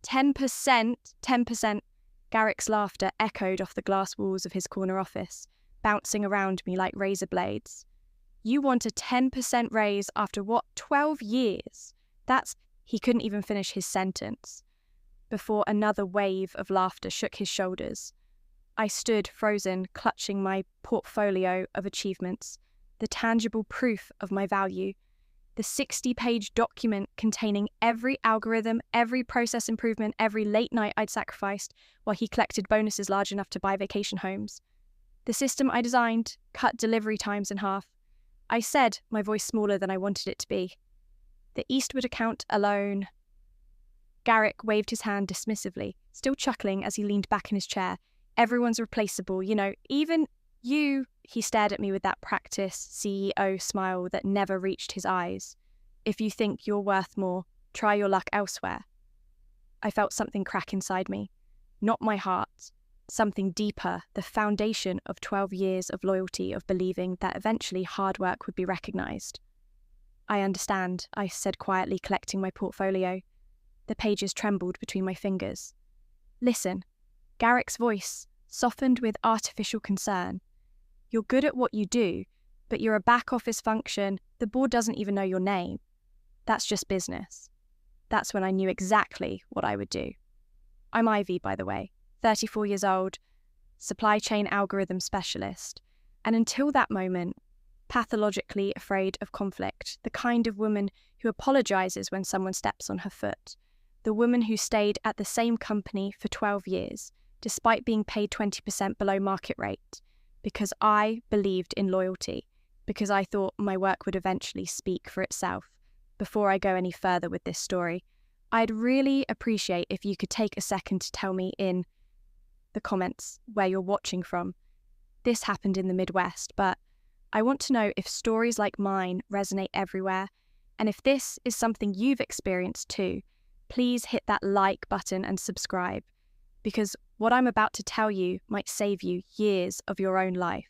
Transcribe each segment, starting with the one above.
10%, 10%. Garrick's laughter echoed off the glass walls of his corner office, bouncing around me like razor blades. You want a 10% raise after what, 12 years? He couldn't even finish his sentence before another wave of laughter shook his shoulders. I stood frozen, clutching my portfolio of achievements, the tangible proof of my value, the 60-page document containing every algorithm, every process improvement, every late night I'd sacrificed while he collected bonuses large enough to buy vacation homes. The system I designed cut delivery times in half. I said, my voice smaller than I wanted it to be. The Eastwood account alone. Garrick waved his hand dismissively, still chuckling as he leaned back in his chair. Everyone's replaceable, even you. He stared at me with that practiced CEO smile that never reached his eyes. If you think you're worth more, try your luck elsewhere. I felt something crack inside me. Not my heart. Something deeper, the foundation of 12 years of loyalty, of believing that eventually hard work would be recognised. I understand, I said quietly, collecting my portfolio. The pages trembled between my fingers. Listen, Garrick's voice softened with artificial concern. You're good at what you do, but you're a back office function. The board doesn't even know your name. That's just business. That's when I knew exactly what I would do. I'm Ivy, by the way, 34 years old, supply chain algorithm specialist, and until that moment, pathologically afraid of conflict, the kind of woman who apologizes when someone steps on her foot, the woman who stayed at the same company for 12 years, despite being paid 20% below market rate, because I believed in loyalty, because I thought my work would eventually speak for itself. Before I go any further with this story, I'd really appreciate if you could take a second to tell me in the comments where you're watching from. This happened in the Midwest, but I want to know if stories like mine resonate everywhere, and if this is something you've experienced too, please hit that like button and subscribe, because what I'm about to tell you might save you years of your own life.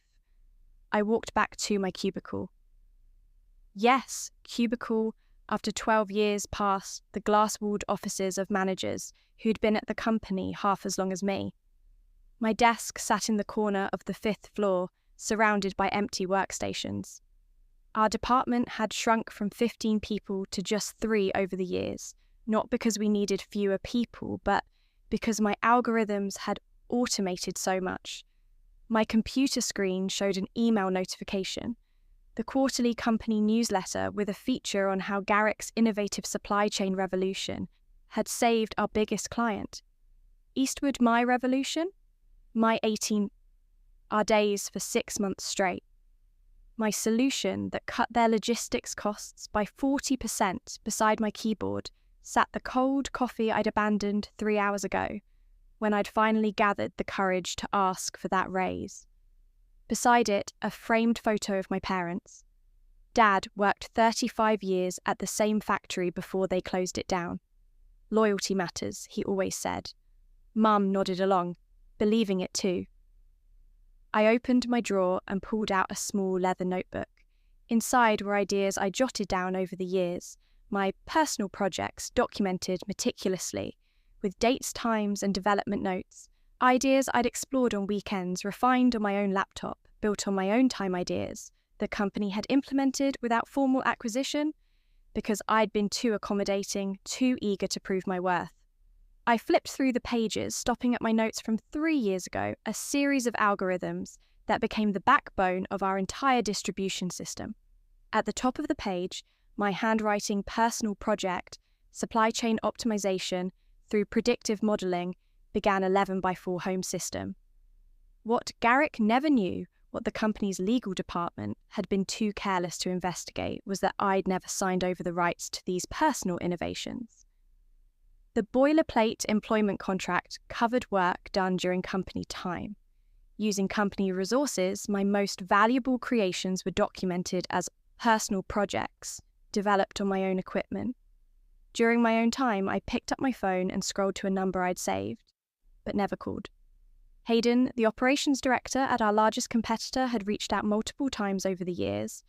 I walked back to my cubicle. Yes, cubicle after 12 years past the glass-walled offices of managers who'd been at the company half as long as me. My desk sat in the corner of the 5th floor, surrounded by empty workstations. Our department had shrunk from 15 people to just 3 over the years, not because we needed fewer people, but because my algorithms had automated so much. My computer screen showed an email notification, the quarterly company newsletter with a feature on how Garrick's innovative supply chain revolution had saved our biggest client. Eastwood My Revolution? Our days for 6 months straight. My solution that cut their logistics costs by 40% beside my keyboard sat the cold coffee I'd abandoned 3 hours ago, when I'd finally gathered the courage to ask for that raise. Beside it, a framed photo of my parents. Dad worked 35 years at the same factory before they closed it down. Loyalty matters, he always said. Mum nodded along, believing it too. I opened my drawer and pulled out a small leather notebook. Inside were ideas I jotted down over the years, my personal projects documented meticulously, with dates, times, and development notes. Ideas I'd explored on weekends, refined on my own laptop, built on my own time ideas, the company had implemented without formal acquisition, because I'd been too accommodating, too eager to prove my worth. I flipped through the pages, stopping at my notes from 3 years ago, a series of algorithms that became the backbone of our entire distribution system. At the top of the page, my handwriting personal project, supply chain optimization through predictive modeling, began 11x4 home system. What Garrick never knew, what the company's legal department had been too careless to investigate, was that I'd never signed over the rights to these personal innovations. The boilerplate employment contract covered work done during company time. Using company resources, my most valuable creations were documented as personal projects, developed on my own equipment. During my own time, I picked up my phone and scrolled to a number I'd saved, but never called. Hayden, the operations director at our largest competitor, had reached out multiple times over the years.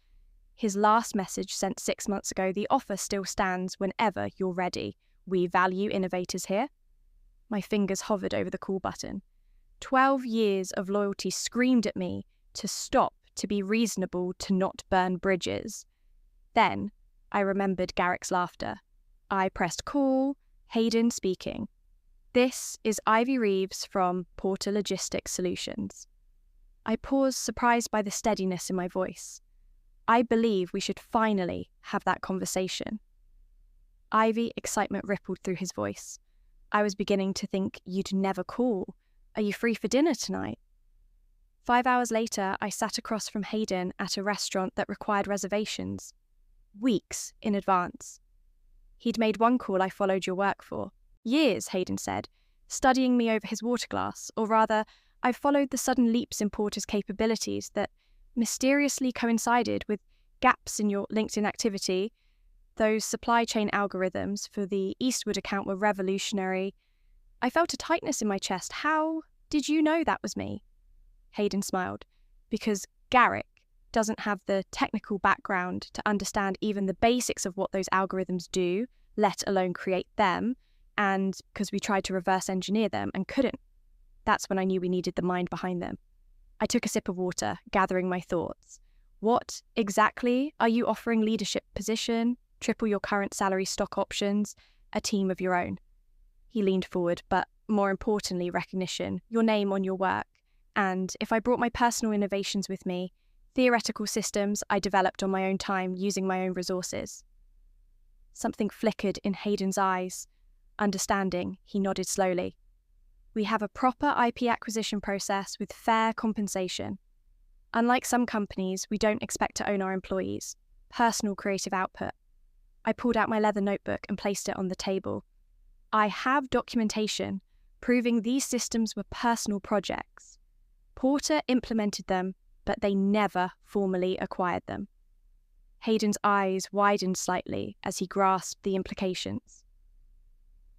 His last message sent 6 months ago, "The offer still stands whenever you're ready. We value innovators here." My fingers hovered over the call button. 12 years of loyalty screamed at me to stop, to be reasonable, to not burn bridges. Then I remembered Garrick's laughter. I pressed call, Hayden speaking. This is Ivy Reeves from Porter Logistics Solutions. I paused, surprised by the steadiness in my voice. I believe we should finally have that conversation. Ivy, excitement rippled through his voice. I was beginning to think you'd never call. Are you free for dinner tonight? 5 hours later, I sat across from Hayden at a restaurant that required reservations. Weeks in advance. He'd made one call I followed your work for. Years, Hayden said, studying me over his water glass, or rather, I followed the sudden leaps in Porter's capabilities that mysteriously coincided with gaps in your LinkedIn activity. Those supply chain algorithms for the Eastwood account were revolutionary. I felt a tightness in my chest. How did you know that was me? Hayden smiled. Because Garrick doesn't have the technical background to understand even the basics of what those algorithms do, let alone create them, and because we tried to reverse engineer them and couldn't. That's when I knew we needed the mind behind them. I took a sip of water, gathering my thoughts. What exactly are you offering? Leadership position, triple your current salary, stock options, a team of your own? He leaned forward, but more importantly, recognition, your name on your work. And if I brought my personal innovations with me, theoretical systems I developed on my own time using my own resources. Something flickered in Hayden's eyes. Understanding, he nodded slowly. We have a proper IP acquisition process with fair compensation. Unlike some companies, we don't expect to own our employees. Personal creative output. I pulled out my leather notebook and placed it on the table. I have documentation proving these systems were personal projects. Porter implemented them, but they never formally acquired them. Hayden's eyes widened slightly as he grasped the implications.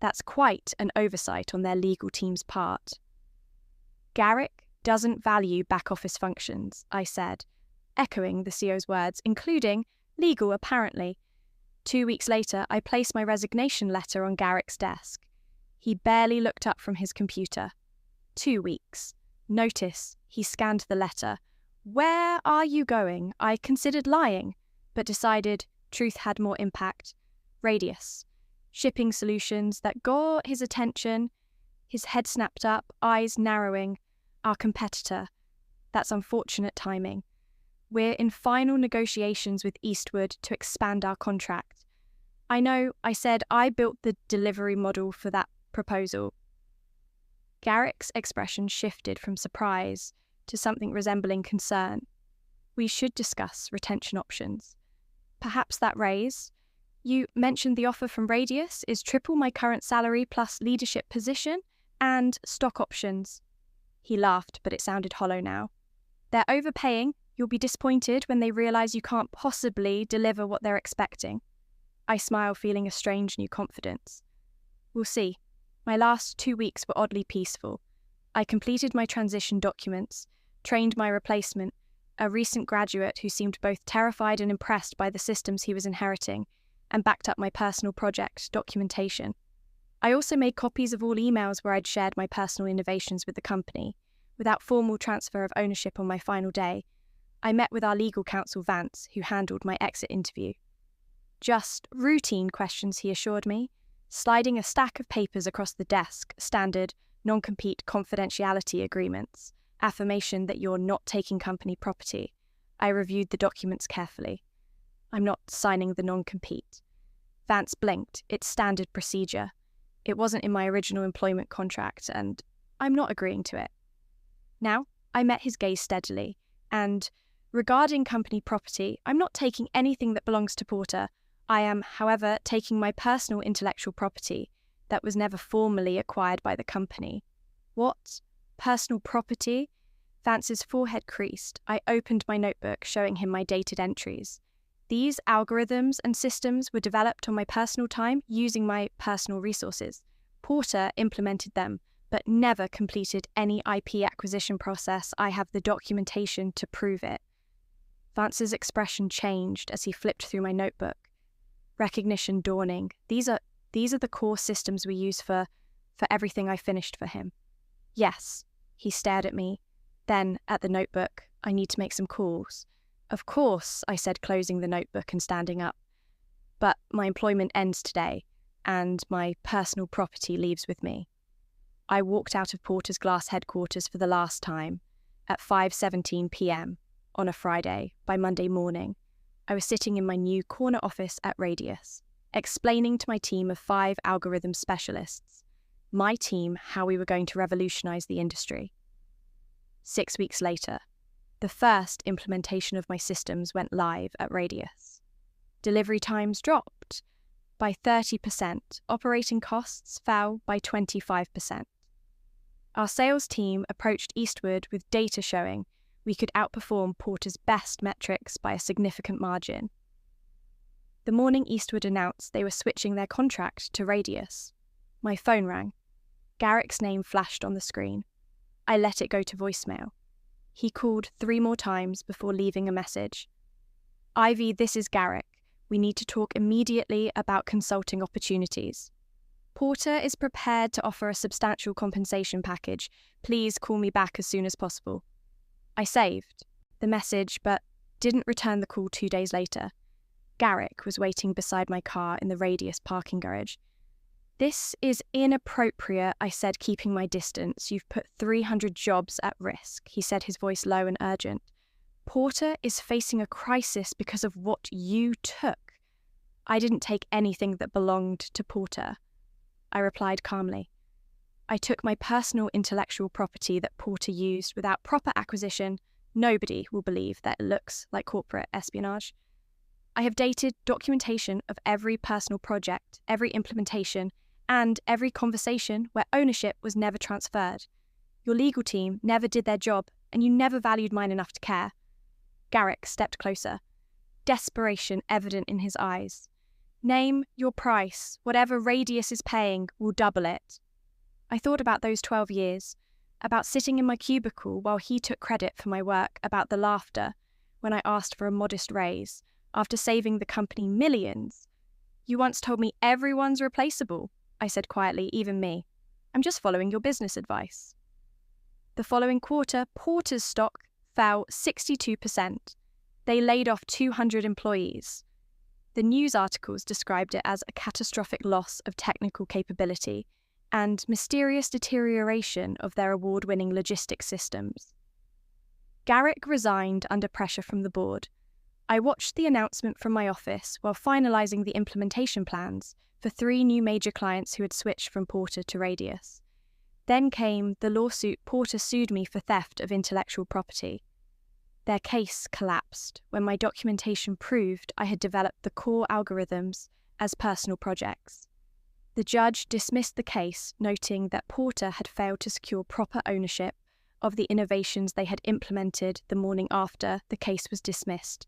That's quite an oversight on their legal team's part. Garrick doesn't value back-office functions, I said, echoing the CEO's words, including legal, apparently. 2 weeks later, I placed my resignation letter on Garrick's desk. He barely looked up from his computer. 2 weeks. Notice, he scanned the letter. Where are you going? I considered lying, but decided truth had more impact. Radius. Shipping solutions that got his attention. His head snapped up, eyes narrowing. Our competitor. That's unfortunate timing. We're in final negotiations with Eastwood to expand our contract. I know, I said I built the delivery model for that proposal. Garrick's expression shifted from surprise to something resembling concern. We should discuss retention options. Perhaps that raise. You mentioned the offer from Radius is triple my current salary plus leadership position and stock options. He laughed, but it sounded hollow now. They're overpaying. You'll be disappointed when they realise you can't possibly deliver what they're expecting. I smiled, feeling a strange new confidence. We'll see. My last 2 weeks were oddly peaceful. I completed my transition documents, trained my replacement, a recent graduate who seemed both terrified and impressed by the systems he was inheriting, and backed up my personal project documentation. I also made copies of all emails where I'd shared my personal innovations with the company. Without formal transfer of ownership on my final day, I met with our legal counsel Vance, who handled my exit interview. Just routine questions, he assured me, sliding a stack of papers across the desk, standard non-compete confidentiality agreements, affirmation that you're not taking company property. I reviewed the documents carefully. I'm not signing the non-compete. Vance blinked. It's standard procedure. It wasn't in my original employment contract, and I'm not agreeing to it. Now, I met his gaze steadily, and regarding company property, I'm not taking anything that belongs to Porter. I am, however, taking my personal intellectual property that was never formally acquired by the company. What? Personal property? Vance's forehead creased. I opened my notebook, showing him my dated entries. These algorithms and systems were developed on my personal time using my personal resources. Porter implemented them, but never completed any IP acquisition process. I have the documentation to prove it. Vance's expression changed as he flipped through my notebook. Recognition dawning. These are the core systems we use for for everything I finished for him. Yes, he stared at me, then at the notebook. I need to make some calls. Of course, I said, closing the notebook and standing up. But my employment ends today, and my personal property leaves with me. I walked out of Porter's Glass headquarters for the last time at 5:17 p.m. on a Friday. By Monday morning, I was sitting in my new corner office at Radius, explaining to my team of 5 algorithm specialists, my team, how we were going to revolutionize the industry. 6 weeks later, the first implementation of my systems went live at Radius. Delivery times dropped by 30%, operating costs fell by 25%. Our sales team approached Eastwood with data showing we could outperform Porter's best metrics by a significant margin. The morning Eastwood announced they were switching their contract to Radius, my phone rang. Garrick's name flashed on the screen. I let it go to voicemail. He called 3 more times before leaving a message. Ivy, this is Garrick. We need to talk immediately about consulting opportunities. Porter is prepared to offer a substantial compensation package. Please call me back as soon as possible. I saved the message, but didn't return the call 2 days later. Garrick was waiting beside my car in the Radius parking garage. This is inappropriate, I said, keeping my distance. You've put 300 jobs at risk, he said, his voice low and urgent. Porter is facing a crisis because of what you took. I didn't take anything that belonged to Porter. I replied calmly. I took my personal intellectual property that Porter used without proper acquisition. Nobody will believe that it looks like corporate espionage. I have dated documentation of every personal project, every implementation, and every conversation where ownership was never transferred. Your legal team never did their job, and you never valued mine enough to care. Garrick stepped closer, desperation evident in his eyes. Name your price. Whatever Radius is paying, we'll double it. I thought about those 12 years, about sitting in my cubicle while he took credit for my work, about the laughter when I asked for a modest raise, after saving the company millions. You once told me everyone's replaceable, I said quietly, even me. I'm just following your business advice. The following quarter, Porter's stock fell 62%. They laid off 200 employees. The news articles described it as a catastrophic loss of technical capability and mysterious deterioration of their award-winning logistics systems. Garrick resigned under pressure from the board. I watched the announcement from my office while finalising the implementation plans for 3 new major clients who had switched from Porter to Radius. Then came the lawsuit. Porter sued me for theft of intellectual property. Their case collapsed when my documentation proved I had developed the core algorithms as personal projects. The judge dismissed the case, noting that Porter had failed to secure proper ownership of the innovations they had implemented the morning after the case was dismissed.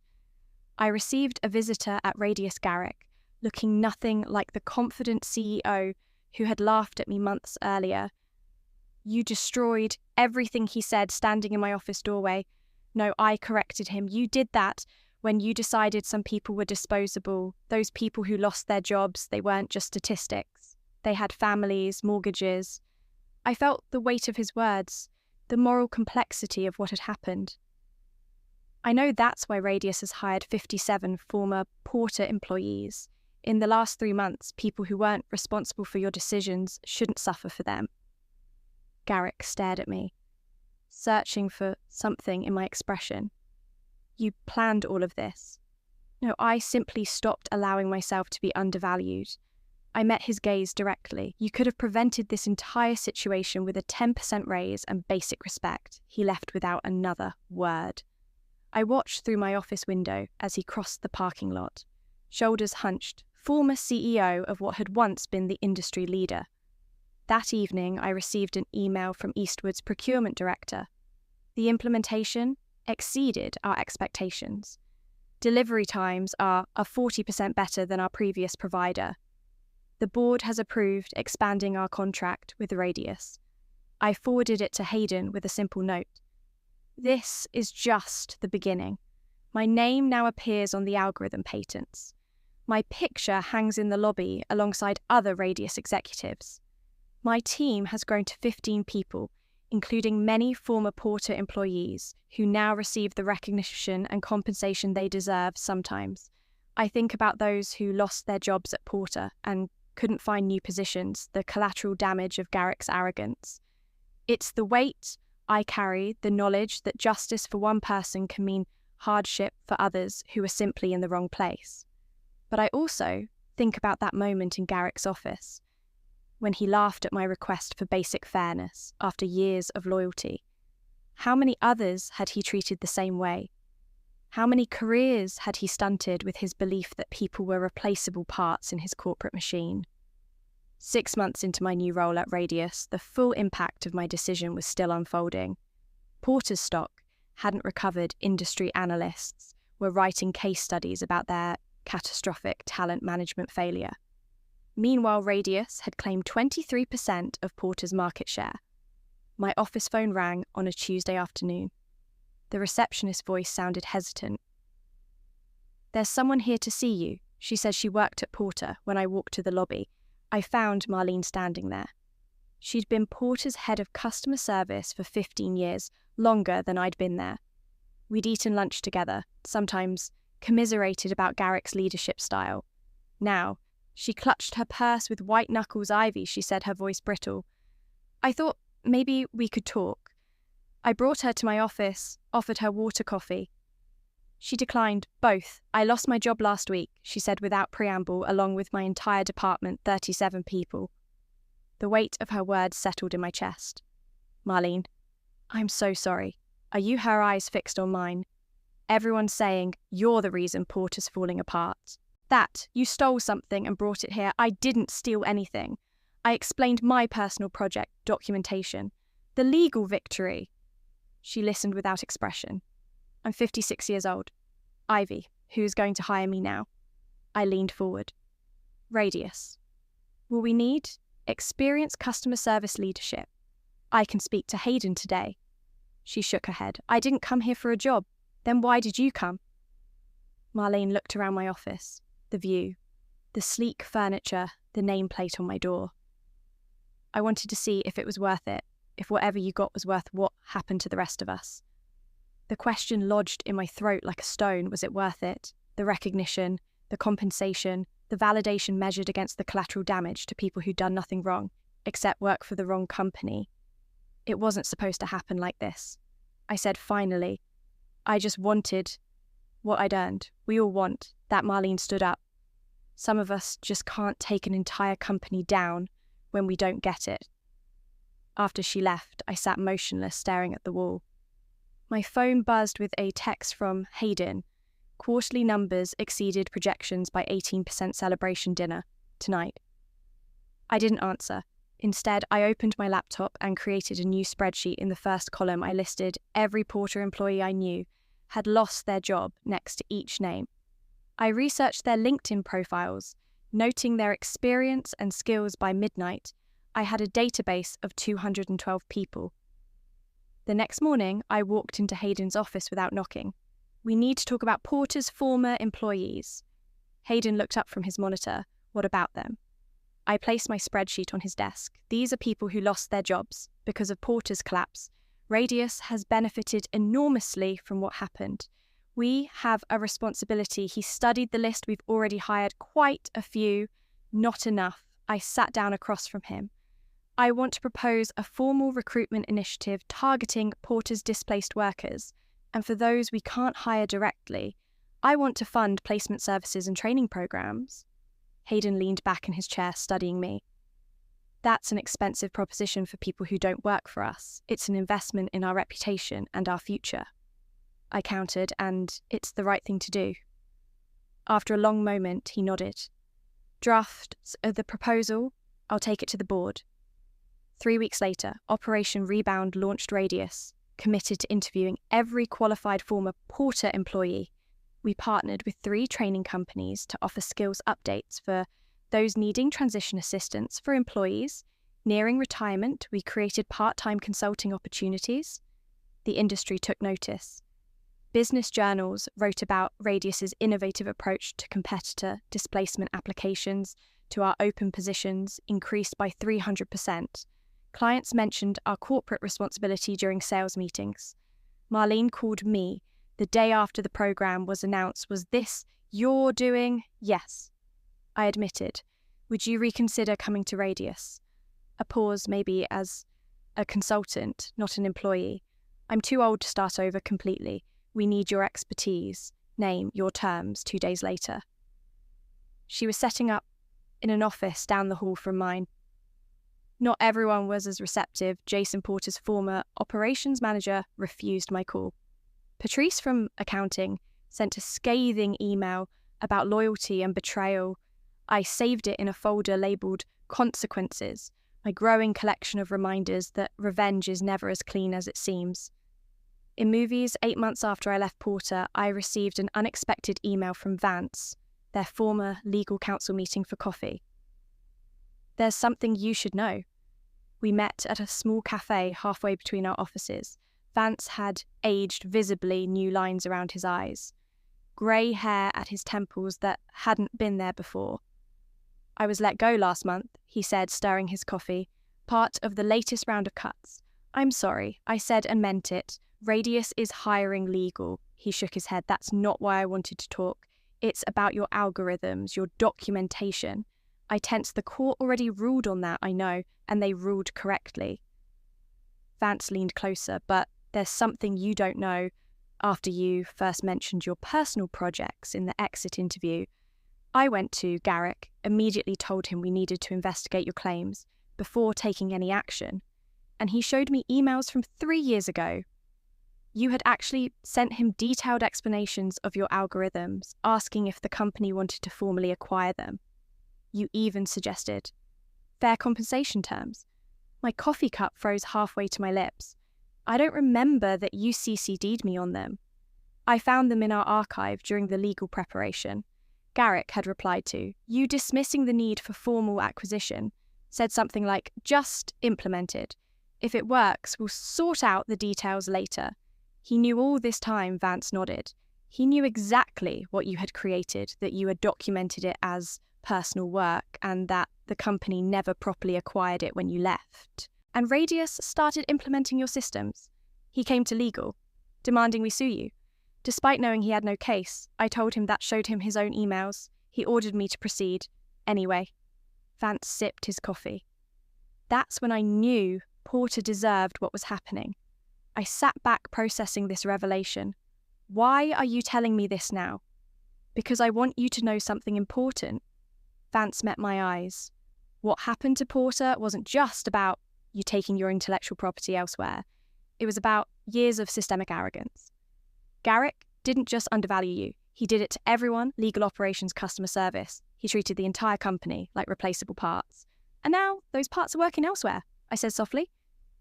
I received a visitor at Radius Garrick, looking nothing like the confident CEO who had laughed at me months earlier. You destroyed everything, he said, standing in my office doorway. No, I corrected him. You did that when you decided some people were disposable. Those people who lost their jobs, they weren't just statistics. They had families, mortgages. I felt the weight of his words, the moral complexity of what had happened. I know that's why Radius has hired 57 former Porter employees. In the last 3 months, people who weren't responsible for your decisions shouldn't suffer for them. Garrick stared at me, searching for something in my expression. You planned all of this. No, I simply stopped allowing myself to be undervalued. I met his gaze directly. You could have prevented this entire situation with a 10% raise and basic respect. He left without another word. I watched through my office window as he crossed the parking lot, shoulders hunched, former CEO of what had once been the industry leader. That evening, I received an email from Eastwood's procurement director. The implementation exceeded our expectations. Delivery times are 40% better than our previous provider. The board has approved expanding our contract with Radius. I forwarded it to Hayden with a simple note. This is just the beginning. My name now appears on the algorithm patents. My picture hangs in the lobby alongside other Radius executives. My team has grown to 15 people, including many former Porter employees who now receive the recognition and compensation they deserve sometimes. I think about those who lost their jobs at Porter and couldn't find new positions, the collateral damage of Garrick's arrogance. It's the weight I carry, the knowledge that justice for one person can mean hardship for others who are simply in the wrong place. But I also think about that moment in Garrick's office, when he laughed at my request for basic fairness after years of loyalty. How many others had he treated the same way? How many careers had he stunted with his belief that people were replaceable parts in his corporate machine? 6 months into my new role at Radius, the full impact of my decision was still unfolding. Porter's stock hadn't recovered. Industry analysts were writing case studies about their catastrophic talent management failure. Meanwhile, Radius had claimed 23% of Porter's market share. My office phone rang on a Tuesday afternoon. The receptionist's voice sounded hesitant. "There's someone here to see you," she said. She worked at Porter. When I walked to the lobby, I found Marlene standing there. She'd been Porter's head of customer service for 15 years, longer than I'd been there. We'd eaten lunch together, sometimes commiserated about Garrick's leadership style. Now, she clutched her purse with white knuckles. "Ivy," she said, her voice brittle, "I thought maybe we could talk." I brought her to my office, offered her water, coffee. She declined. "Both. I lost my job last week," she said without preamble, along with my entire department, 37 people. The weight of her words settled in my chest. "Marlene, I'm so sorry." Are you? Her eyes fixed on mine. "Everyone's saying you're the reason Porter's falling apart. That you stole something and brought it here." "I didn't steal anything. I explained my personal project documentation. The legal victory." She listened without expression. "I'm 56 years old. Ivy, who's going to hire me now?" I leaned forward. "Radius. Will we need experienced customer service leadership? I can speak to Hayden today." She shook her head. "I didn't come here for a job. Then why did you come?" Marlene looked around my office. The view, the sleek furniture, the nameplate on my door. "I wanted to see if it was worth it, if whatever you got was worth what happened to the rest of us." The question lodged in my throat like a stone. Was it worth it? The recognition, the compensation, the validation measured against the collateral damage to people who'd done nothing wrong, except work for the wrong company. It wasn't supposed to happen like this. I said finally, "I just wanted what I'd earned. We all want." That Marlene stood up. "Some of us just can't take an entire company down when we don't get it." After she left, I sat motionless, staring at the wall. My phone buzzed with a text from Hayden. Quarterly numbers exceeded projections by 18%. Celebration dinner tonight. I didn't answer. Instead, I opened my laptop and created a new spreadsheet. In the first column, I listed every Porter employee I knew had lost their job next to each name. I researched their LinkedIn profiles, noting their experience and skills. By midnight, I had a database of 212 people. The next morning, I walked into Hayden's office without knocking. "We need to talk about Porter's former employees." Hayden looked up from his monitor. "What about them?" I placed my spreadsheet on his desk. "These are people who lost their jobs because of Porter's collapse. Radius has benefited enormously from what happened. We have a responsibility." He studied the list. "We've already hired quite a few. Not enough." I sat down across from him. "I want to propose a formal recruitment initiative targeting Porter's displaced workers, and for those we can't hire directly, I want to fund placement services and training programs." Hayden leaned back in his chair, studying me. "That's an expensive proposition for people who don't work for us. It's an investment in our reputation and our future." I countered, "And it's the right thing to do." After a long moment, he nodded. "Drafts of the proposal, I'll take it to the board." 3 weeks later, Operation Rebound launched Radius, committed to interviewing every qualified former Porter employee. We partnered with 3 training companies to offer skills updates for those needing transition assistance. For employees nearing retirement, we created part-time consulting opportunities. The industry took notice. Business journals wrote about Radius's innovative approach to competitor displacement applications. to our open positions increased by 300%. Clients mentioned our corporate responsibility during sales meetings. Marlene called me the day after the program was announced. Was this your doing? Yes. I admitted. Would you reconsider coming to Radius? A pause, maybe as a consultant, not an employee. I'm too old to start over completely. We need your expertise. Name your terms 2 days later. She was setting up in an office down the hall from mine. Not everyone was as receptive. Jason Porter's former operations manager refused my call. Patrice from accounting sent a scathing email about loyalty and betrayal. I saved it in a folder labelled Consequences, my growing collection of reminders that revenge is never as clean as it seems. In movies, 8 months after I left Porter, I received an unexpected email from Vance, their former legal counsel, meeting for coffee. There's something you should know. We met at a small cafe halfway between our offices. Vance had aged visibly, new lines around his eyes, grey hair at his temples that hadn't been there before. I was let go last month, he said, stirring his coffee, part of the latest round of cuts. I'm sorry, I said and meant it. Radius is hiring legal. He shook his head. That's not why I wanted to talk. It's about your algorithms, your documentation. I tensed. The court already ruled on that, I know, and they ruled correctly. Vance leaned closer. But there's something you don't know. After you first mentioned your personal projects in the exit interview, I went to Garrick, immediately told him we needed to investigate your claims before taking any action, and he showed me emails from 3 years ago. You had actually sent him detailed explanations of your algorithms, asking if the company wanted to formally acquire them. You even suggested fair compensation terms. My coffee cup froze halfway to my lips. I don't remember that you CC'd me on them. I found them in our archive during the legal preparation. Garrick had replied to, you dismissing the need for formal acquisition, said something like, just implement it. If it works, we'll sort out the details later. He knew all this time. Vance nodded. He knew exactly what you had created, that you had documented it as personal work, and that the company never properly acquired it when you left. And Radius started implementing your systems. He came to legal, demanding we sue you. Despite knowing he had no case, I told him that showed him his own emails. He ordered me to proceed. Anyway, Vance sipped his coffee. That's when I knew Porter deserved what was happening. I sat back processing this revelation. Why are you telling me this now? Because I want you to know something important. Vance met my eyes. What happened to Porter wasn't just about you taking your intellectual property elsewhere. It was about years of systemic arrogance. Garrick didn't just undervalue you. He did it to everyone, legal operations, customer service. He treated the entire company like replaceable parts. And now those parts are working elsewhere, I said softly.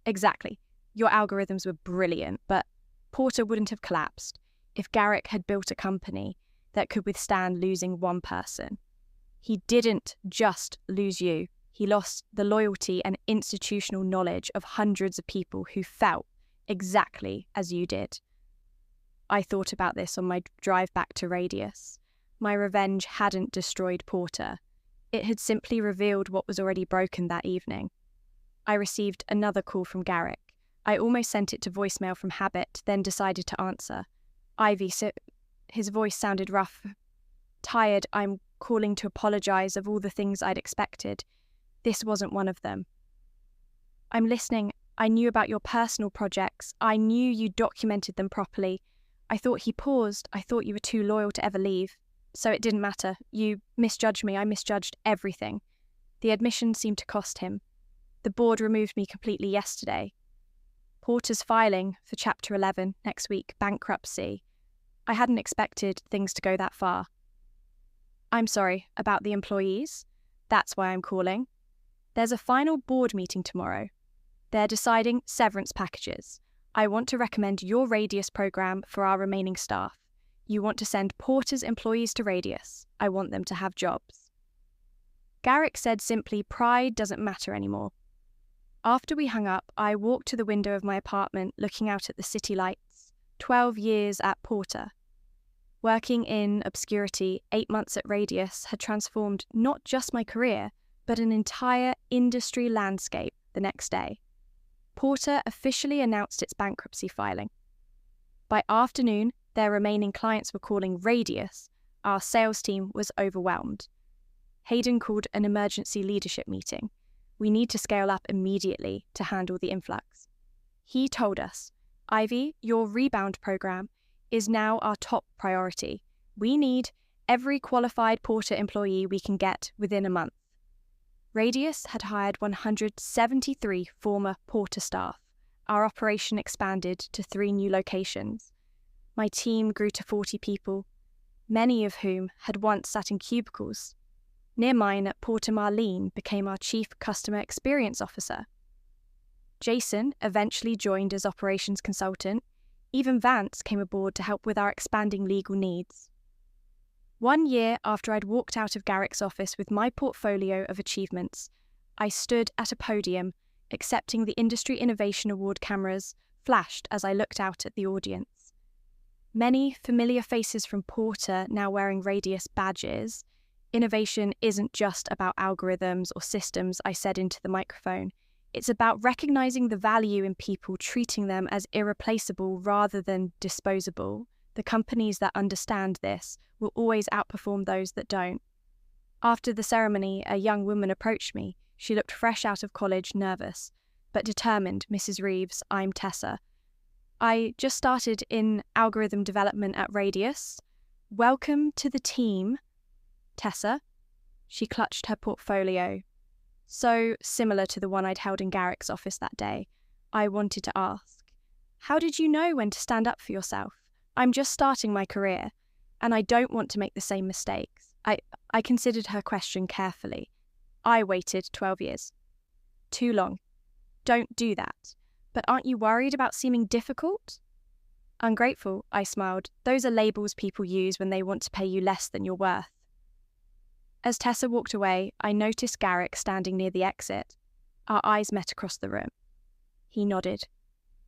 Exactly. Your algorithms were brilliant, but Porter wouldn't have collapsed if Garrick had built a company that could withstand losing one person. He didn't just lose you. He lost the loyalty and institutional knowledge of hundreds of people who felt exactly as you did. I thought about this on my drive back to Radius. My revenge hadn't destroyed Porter. It had simply revealed what was already broken that evening. I received another call from Garrick. I almost sent it to voicemail from habit, then decided to answer. Ivy, so his voice sounded rough. Tired, I'm calling to apologise of all the things I'd expected. This wasn't one of them. I'm listening. I knew about your personal projects. I knew you documented them properly. I thought. He paused. I thought you were too loyal to ever leave. So it didn't matter. You misjudged me. I misjudged everything. The admission seemed to cost him. The board removed me completely yesterday. Porter's filing for Chapter 11 next week, bankruptcy. I hadn't expected things to go that far. I'm sorry about the employees. That's why I'm calling. There's a final board meeting tomorrow. They're deciding severance packages. I want to recommend your Radius program for our remaining staff. You want to send Porter's employees to Radius. I want them to have jobs. Garrick said simply, pride doesn't matter anymore. After we hung up, I walked to the window of my apartment looking out at the city lights. 12 years at Porter. Working in obscurity 8 months at Radius had transformed not just my career, but an entire industry landscape the next day. Porter officially announced its bankruptcy filing. By afternoon, their remaining clients were calling Radius. Our sales team was overwhelmed. Hayden called an emergency leadership meeting. We need to scale up immediately to handle the influx. He told us, Ivy, your rebound program is now our top priority. We need every qualified Porter employee we can get within a month. Radius had hired 173 former Porter staff. Our operation expanded to 3 new locations. My team grew to 40 people, many of whom had once sat in cubicles. Near mine at Porter, Marlene became our Chief Customer Experience Officer. Jason eventually joined as operations consultant. Even Vance came aboard to help with our expanding legal needs. 1 year after I'd walked out of Garrick's office with my portfolio of achievements, I stood at a podium accepting the Industry Innovation Award cameras flashed as I looked out at the audience. Many familiar faces from Porter now wearing Radius badges. Innovation isn't just about algorithms or systems, I said into the microphone. It's about recognizing the value in people, treating them as irreplaceable rather than disposable. The companies that understand this will always outperform those that don't. After the ceremony, a young woman approached me. She looked fresh out of college, nervous, but determined. Mrs. Reeves, I'm Tessa. I just started in algorithm development at Radius. Welcome to the team. Tessa. She clutched her portfolio. So similar to the one I'd held in Garrick's office that day. I wanted to ask, how did you know when to stand up for yourself? I'm just starting my career, and I don't want to make the same mistakes. I considered her question carefully. I waited 12 years. Too long. Don't do that. But aren't you worried about seeming difficult? Ungrateful, I smiled. Those are labels people use when they want to pay you less than you're worth. As Tessa walked away, I noticed Garrick standing near the exit. Our eyes met across the room. He nodded.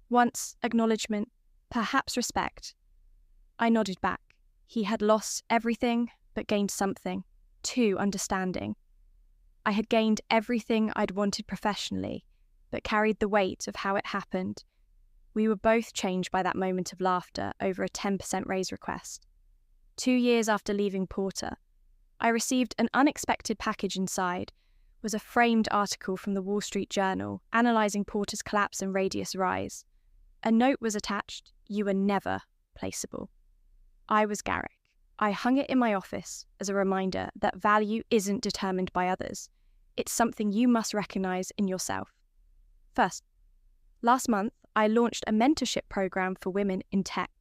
Once acknowledgement, perhaps respect. I nodded back. He had lost everything, but gained something, too, understanding. I had gained everything I'd wanted professionally, but carried the weight of how it happened. We were both changed by that moment of laughter over a 10% raise request. 2 years after leaving Porter, I received an unexpected package. Inside was a framed article from the Wall Street Journal analysing Porter's collapse and Radius' rise. A note was attached, you were never placeable. I was Garrick. I hung it in my office as a reminder that value isn't determined by others. It's something you must recognise in yourself. First, last month I launched a mentorship program for women in tech.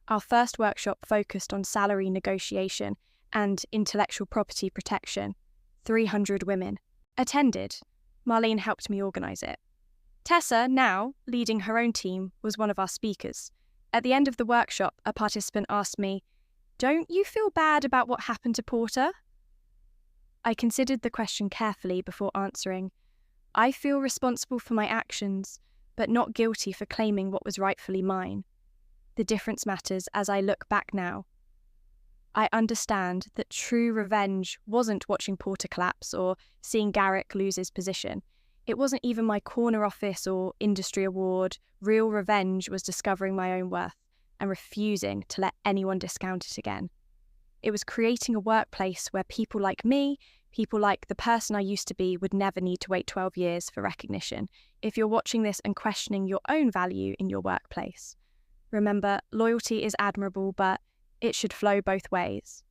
Our first workshop focused on salary negotiation and intellectual property protection. 300 women attended. Marlene helped me organise it. Tessa, now leading her own team, was one of our speakers. At the end of the workshop, a participant asked me, "Don't you feel bad about what happened to Porter?" I considered the question carefully before answering. I feel responsible for my actions, but not guilty for claiming what was rightfully mine. The difference matters as I look back now. I understand that true revenge wasn't watching Porter collapse or seeing Garrick lose his position. It wasn't even my corner office or industry award. Real revenge was discovering my own worth and refusing to let anyone discount it again. It was creating a workplace where people like me, people like the person I used to be, would never need to wait 12 years for recognition. If you're watching this and questioning your own value in your workplace, remember, loyalty is admirable, but it should flow both ways.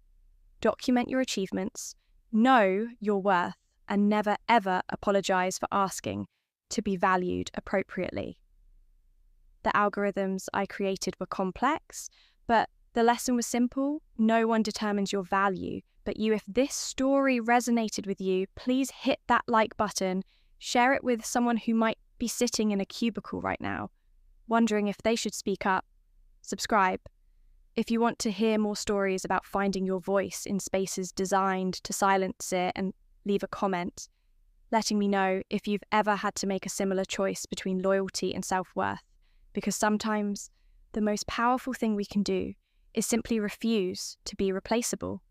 Document your achievements, know your worth, and never ever apologise for asking to be valued appropriately. The algorithms I created were complex, but the lesson was simple. No one determines your value but you. If this story resonated with you, please hit that like button, share it with someone who might be sitting in a cubicle right now, wondering if they should speak up. Subscribe. If you want to hear more stories about finding your voice in spaces designed to silence it, and leave a comment, letting me know if you've ever had to make a similar choice between loyalty and self-worth, because sometimes the most powerful thing we can do is simply refuse to be replaceable.